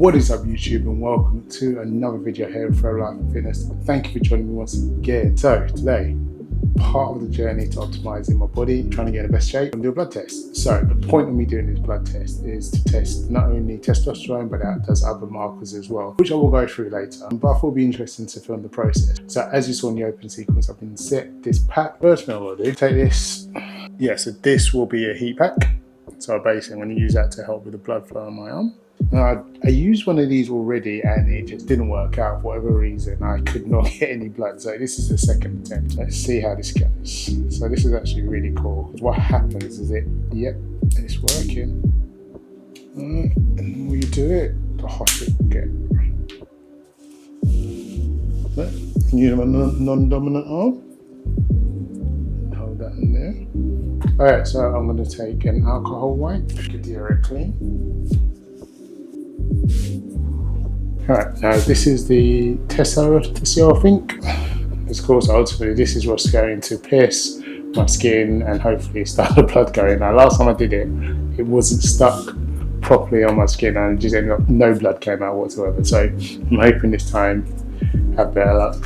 What is up YouTube, and welcome to another video here in Throw Life and Fitness. Thank you for joining me once again. So today, part of the journey to optimizing my body, trying to get in the best shape, and do a blood test. So the point of me doing this blood test is to test not only testosterone, but that does other markers as well, which I will go through later. But I thought it'd be interesting to film the process. So as you saw in the open sequence, I've been set this pack. First thing I will do, take this. Yeah, so this will be a heat pack. So basically I'm going to use that to help with the blood flow on my arm. Now, I used one of these already and it just didn't work out for whatever reason. I could not get any blood, so this is the second attempt. Let's see how this goes. So this is actually really cool, because what happens is it's working. And the more you do it, the hotter it will get. Use my non-dominant arm. Hold that in there. Alright, so I'm going to take an alcohol wipe, get the area clean. Alright, now this is the Testosterone, I think. Of course, ultimately this is what's going to pierce my skin and hopefully start the blood going. Now last time I did it, it wasn't stuck properly on my skin and just ended up no blood came out whatsoever. So I'm hoping this time have better luck.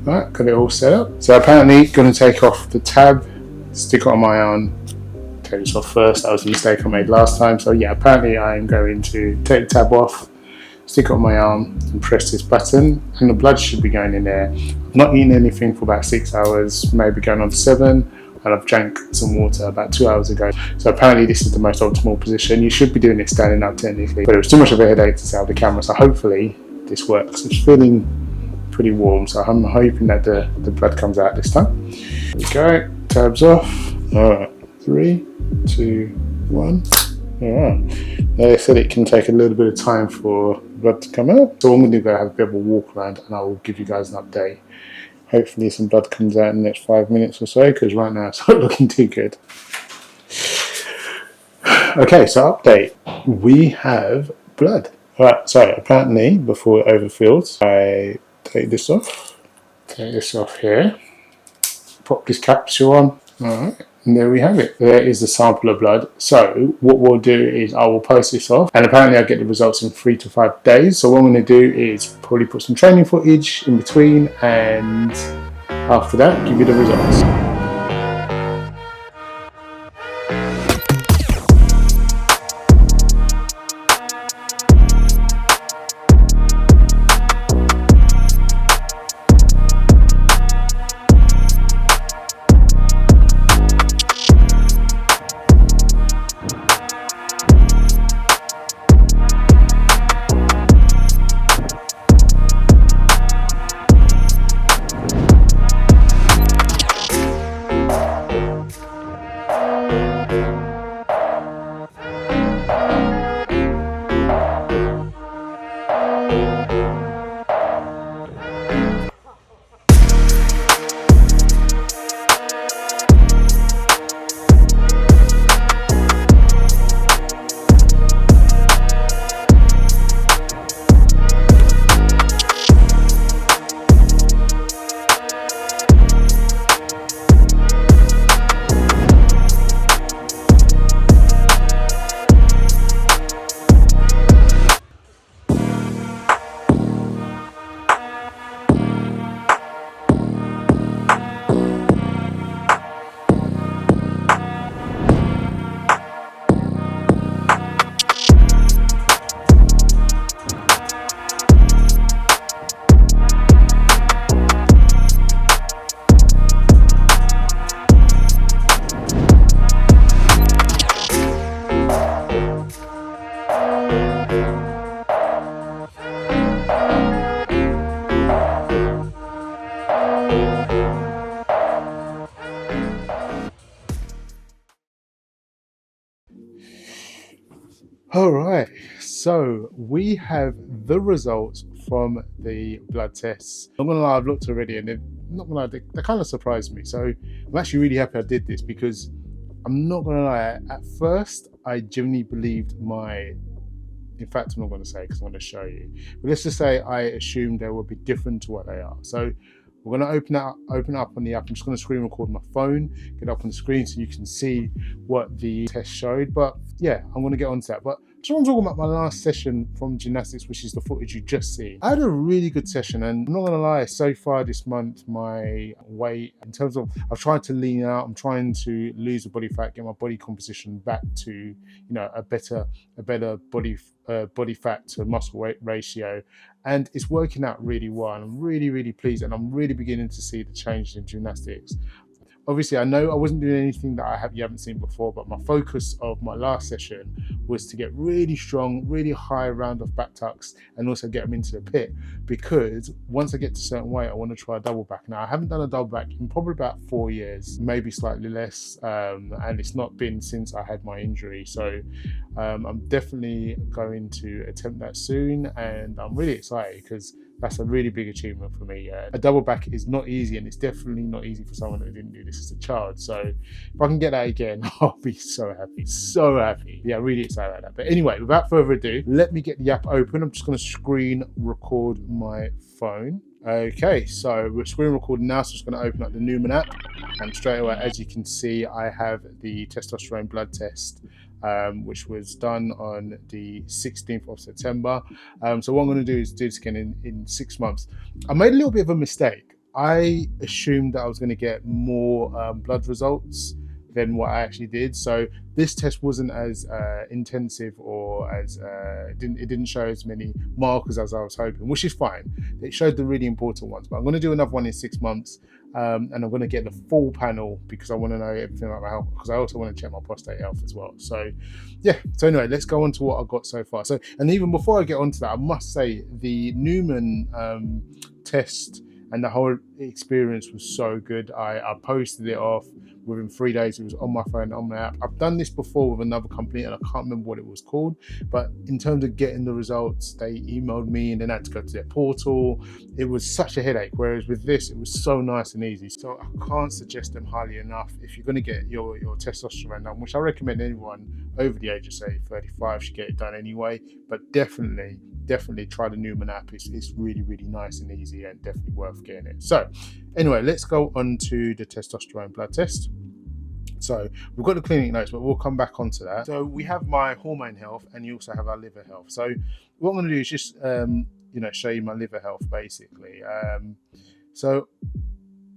Alright, got it all set up. So apparently going to take off the tab, stick it on my arm. Take this off first. That was a mistake I made last time. So yeah, apparently I am going to take the tab off, stick it on my arm and press this button, and the blood should be going in there. I've not eaten anything for about 6 hours, maybe going on to 7, and I've drank some water about 2 hours ago. So apparently this is the most optimal position. You should be doing it standing up technically, but it was too much of a headache to set up the camera, so hopefully this works. It's feeling pretty warm, so I'm hoping that the blood comes out this time. There we go, tabs off. Alright, 3, 2, 1. Alright. They said it can take a little bit of time for blood to come out. So I'm going to go have a bit of a walk around and I will give you guys an update. Hopefully some blood comes out in the next 5 minutes or so, because right now it's not looking too good. Okay, so update. We have blood. Alright, so apparently before it overfills, I take this off. Take this off here. Pop this capsule on. Alright. And there we have it. There is the sample of blood. So what we'll do is I will post this off, and apparently I'll get the results in 3 to 5 days. So what I'm going to do is probably put some training footage in between, and after that give you the results. Alright, so we have the results from the blood tests. I'm not gonna lie, I've looked already and they kind of surprised me. So I'm actually really happy I did this, because I'm not gonna lie, at first I genuinely believed in fact I'm not going to say because I'm going to show you, but let's just say I assumed they would be different to what they are. So we're going to open up on the app. I'm just going to screen record my phone, get up on the screen so you can see what the test showed. But yeah, I'm going to get onto that. But just want to talk about my last session from gymnastics, which is the footage you just seen. I had a really good session, and I'm not gonna lie, so far this month, my weight, in terms of, I've tried to lean out, I'm trying to lose the body fat, get my body composition back to, you know, a better body fat to muscle weight ratio, and it's working out really well. And I'm really pleased, and I'm really beginning to see the change in gymnastics. Obviously, I know I wasn't doing anything that you haven't seen before, but my focus of my last session was to get really strong, really high round of back tucks, and also get them into the pit, because once I get to a certain weight, I want to try a double back. Now, I haven't done a double back in probably about 4 years, maybe slightly less, and it's not been since I had my injury. So I'm definitely going to attempt that soon, and I'm really excited because that's a really big achievement for me. A double back is not easy, and it's definitely not easy for someone that didn't do this as a child. So if I can get that again, I'll be so happy, so happy. Yeah, really excited about that. But anyway, without further ado, let me get the app open. I'm just going to screen record my phone. Okay, so we're screen recording now, so I'm just going to open up the Newman app, and straight away, as you can see, I have the testosterone blood test, which was done on the 16th of September. So what I'm going to do is do this again in 6 months. I made a little bit of a mistake. I assumed that I was going to get more blood results than what I actually did. So this test wasn't as intensive, or as it didn't show as many markers as I was hoping, which is fine. It showed the really important ones, but I'm going to do another one in 6 months, and I'm going to get the full panel because I want to know everything about my health, because I also want to check my prostate health as well. So yeah, so anyway, let's go on to what I've got so far. So, and even before I get onto that, I must say the Newman test and the whole experience was so good. I posted it off within 3 days. It was on my phone, on my app. I've done this before with another company, and I can't remember what it was called, but in terms of getting the results, they emailed me and then I had to go to their portal. It was such a headache, whereas with this, it was so nice and easy. So I can't suggest them highly enough. If you're going to get your testosterone done, which I recommend anyone over the age of, say, 35 should get it done anyway, but definitely try the Newman app. It's really nice and easy, and definitely worth getting it. So anyway, let's go on to the testosterone blood test. So we've got the clinic notes, but we'll come back onto that. So we have my hormone health, and you also have our liver health. So what I'm going to do is just show you my liver health basically. So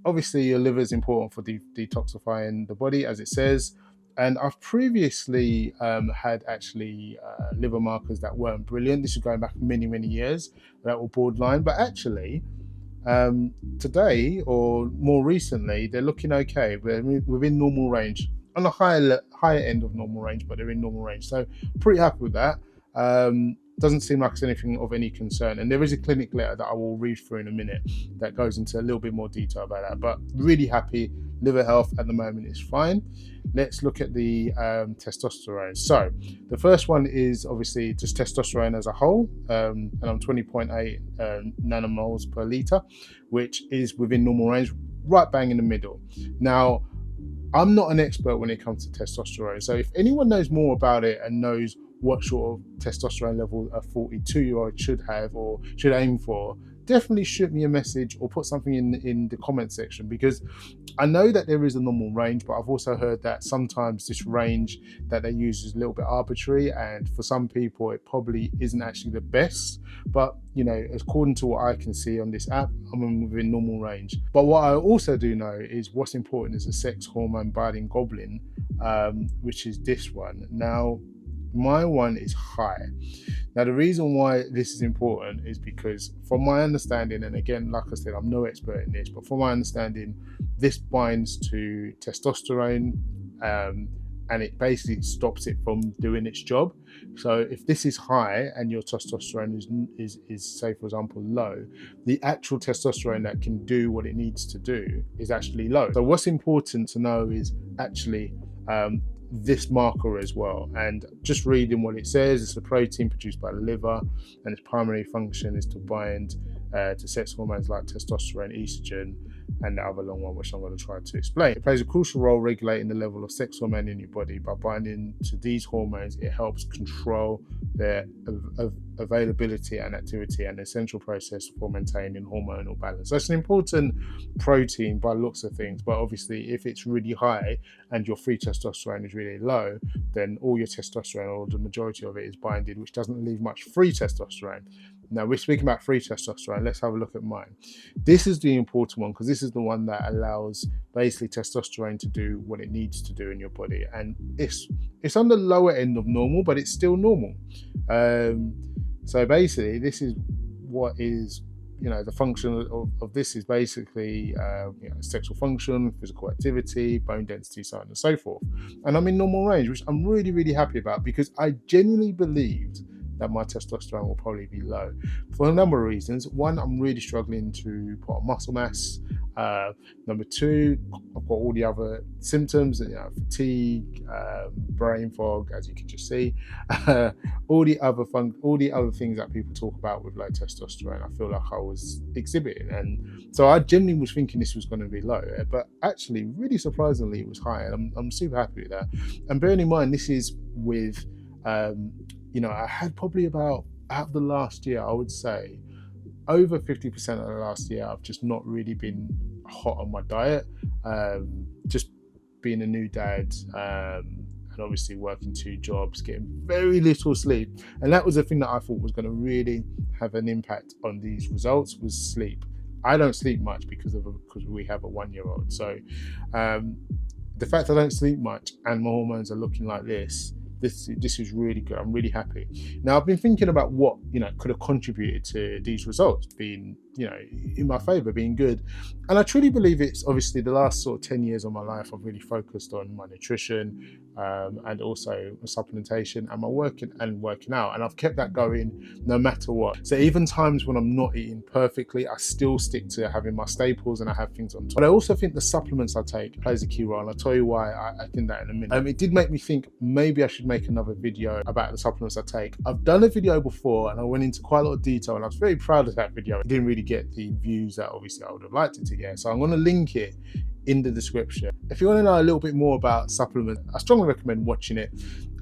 obviously your liver is important for detoxifying the body, as it says. And I've previously had actually liver markers that weren't brilliant. This is going back many years, that were borderline. But actually, today, or more recently, they're looking okay. We're within normal range, on the higher end of normal range, but they're in normal range. So pretty happy with that. Doesn't seem like it's anything of any concern. And there is a clinic letter that I will read through in a minute that goes into a little bit more detail about that. But really happy. Liver health at the moment is fine. Let's look at the testosterone. So the first one is obviously just testosterone as a whole, and I'm 20.8 nanomoles per litre, which is within normal range, right bang in the middle. Now, I'm not an expert when it comes to testosterone, so if anyone knows more about it and knows what sort of testosterone level a 42-year-old should have or should aim for, definitely shoot me a message or put something in the comment section, because I know that there is a normal range, but I've also heard that sometimes this range that they use is a little bit arbitrary, and for some people it probably isn't actually the best. But according to what I can see on this app, I'm within normal range. But what I also do know is what's important is the sex hormone binding globulin, which is this one. Now, my one is high. Now, the reason why this is important is because, from my understanding, and again, like I said, I'm no expert in this, but from my understanding, this binds to testosterone, and it basically stops it from doing its job. So if this is high and your testosterone is say, for example, low, the actual testosterone that can do what it needs to do is actually low. So what's important to know is actually this marker as well. And just reading what it says, it's a protein produced by the liver, and its primary function is to bind to sex hormones like testosterone, estrogen, and the other long one, which I'm going to try to explain. It plays a crucial role regulating the level of sex hormone in your body. By binding to these hormones, it helps control their availability and activity, an essential process for maintaining hormonal balance. So it's an important protein by looks of things, but obviously if it's really high and your free testosterone is really low, then all your testosterone, or the majority of it, is binded, which doesn't leave much free testosterone. Now we're speaking about free testosterone. Let's have a look at mine. This is the important one, because this is the one that allows basically testosterone to do what it needs to do in your body, and it's on the lower end of normal, but it's still normal. So basically this is what is, the function of this is basically sexual function, physical activity, bone density, so on and so forth. And I'm in normal range, which I'm really, really happy about, because I genuinely believed that my testosterone will probably be low for a number of reasons. One, I'm really struggling to put on muscle mass. Number two, I've got all the other symptoms, fatigue, brain fog, as you can just see, all the other things that people talk about with low testosterone. I feel like I was exhibiting, and so I genuinely was thinking this was going to be low, but actually, really surprisingly, it was high, and I'm super happy with that. And bearing in mind, this is with I had probably about, out of the last year, I would say over 50% of the last year, I've just not really been hot on my diet. Just being a new dad, and obviously working 2 jobs, getting very little sleep. And that was the thing that I thought was going to really have an impact on these results, was sleep. I don't sleep much because we have a 1-year-old. So the fact I don't sleep much and my hormones are looking like this is really good. I'm really happy. Now, I've been thinking about what could have contributed to these results being in my favor, being good. And I truly believe it's obviously the last sort of 10 years of my life I've really focused on my nutrition, and also supplementation, and my working out, and I've kept that going no matter what. So even times when I'm not eating perfectly, I still stick to having my staples, and I have things on top. But I also think the supplements I take plays a key role, and I'll tell you why I think that in a minute. It did make me think maybe I should make another video about the supplements I take. I've done a video before and I went into quite a lot of detail, and I was very proud of that video. It didn't really get the views that obviously I would have liked it to get, so I'm going to link it in the description. If you want to know a little bit more about supplements, I strongly recommend watching it.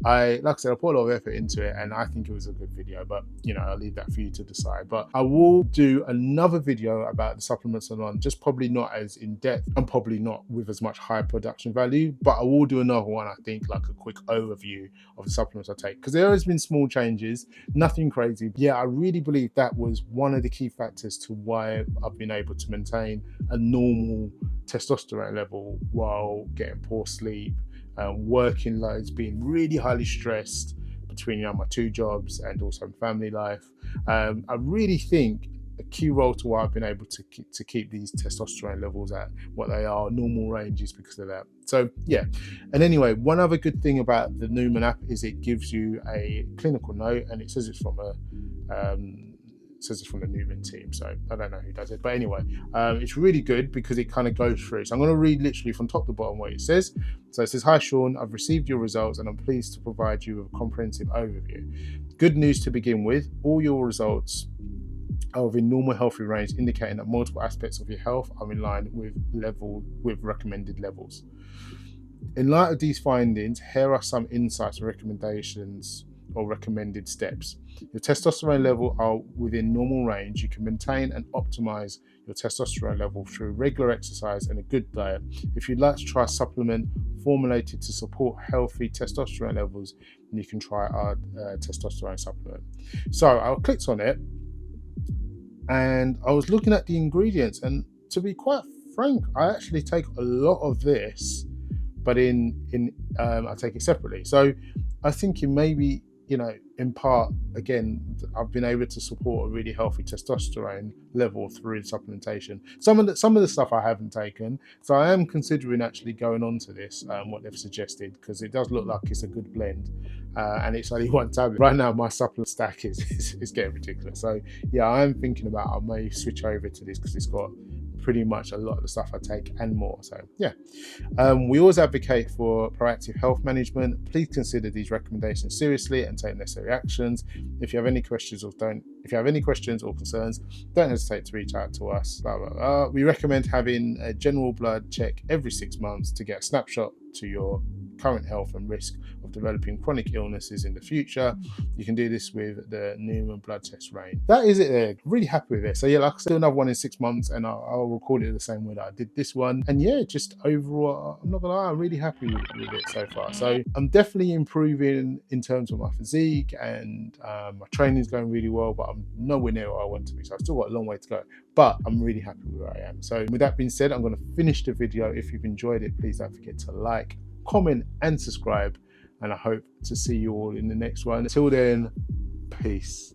Like I said, I put a lot of effort into it, and I think it was a good video, but I'll leave that for you to decide. But I will do another video about the supplements I'm on, just probably not as in depth and probably not with as much high production value, but I will do another one, I think, like a quick overview of the supplements I take, because there has been small changes, nothing crazy. Yeah, I really believe that was one of the key factors to why I've been able to maintain a normal testosterone level while getting poor sleep, working loads, being really highly stressed between my 2 jobs and also family life. I really think a key role to why I've been able to keep these testosterone levels at what they are, normal ranges, because of that. So yeah. And anyway, one other good thing about the Newman app is it gives you a clinical note, and it says it's from the Newman team, so I don't know who does it, but anyway, it's really good because it kind of goes through. So I'm going to read literally from top to bottom what it says. So it says, "Hi Sean, I've received your results and I'm pleased to provide you with a comprehensive overview. Good news to begin with, all your results are within normal healthy range, indicating that multiple aspects of your health are in line with recommended levels. In light of these findings, here are some insights and recommendations or recommended steps. Your testosterone level are within normal range. You can maintain and optimize your testosterone level through regular exercise and a good diet. If you'd like to try a supplement formulated to support healthy testosterone levels, then you can try our testosterone supplement." So I clicked on it and I was looking at the ingredients, and to be quite frank, I actually take a lot of this, but I take it separately. So I think maybe in part, again, I've been able to support a really healthy testosterone level through supplementation. Some of the stuff I haven't taken, so I am considering actually going on to this, what they've suggested, because it does look like it's a good blend, and it's only 1 tablet. Right now, my supplement stack is getting ridiculous. So yeah, I am thinking about I may switch over to this because it's got pretty much a lot of the stuff I take and more. So yeah, we always advocate for proactive health management. Please consider these recommendations seriously and take necessary actions. If you have any questions or don't If you have any questions or concerns, don't hesitate to reach out to us. Blah, blah, blah. We recommend having a general blood check every 6 months to get a snapshot to your current health and risk of developing chronic illnesses in the future. You can do this with the Newman blood test range. That is it there. Really happy with it. So yeah, like I said, do another one in 6 months and I'll record it the same way that I did this one. And yeah, just overall, I'm not gonna lie, I'm really happy with it so far. So I'm definitely improving in terms of my physique, and my training's going really well, but I'm nowhere near where I want to be. So I've still got a long way to go, but I'm really happy with where I am. So with that being said, I'm going to finish the video. If you've enjoyed it, please don't forget to like, comment and subscribe, and I hope to see you all in the next one. Until then, peace.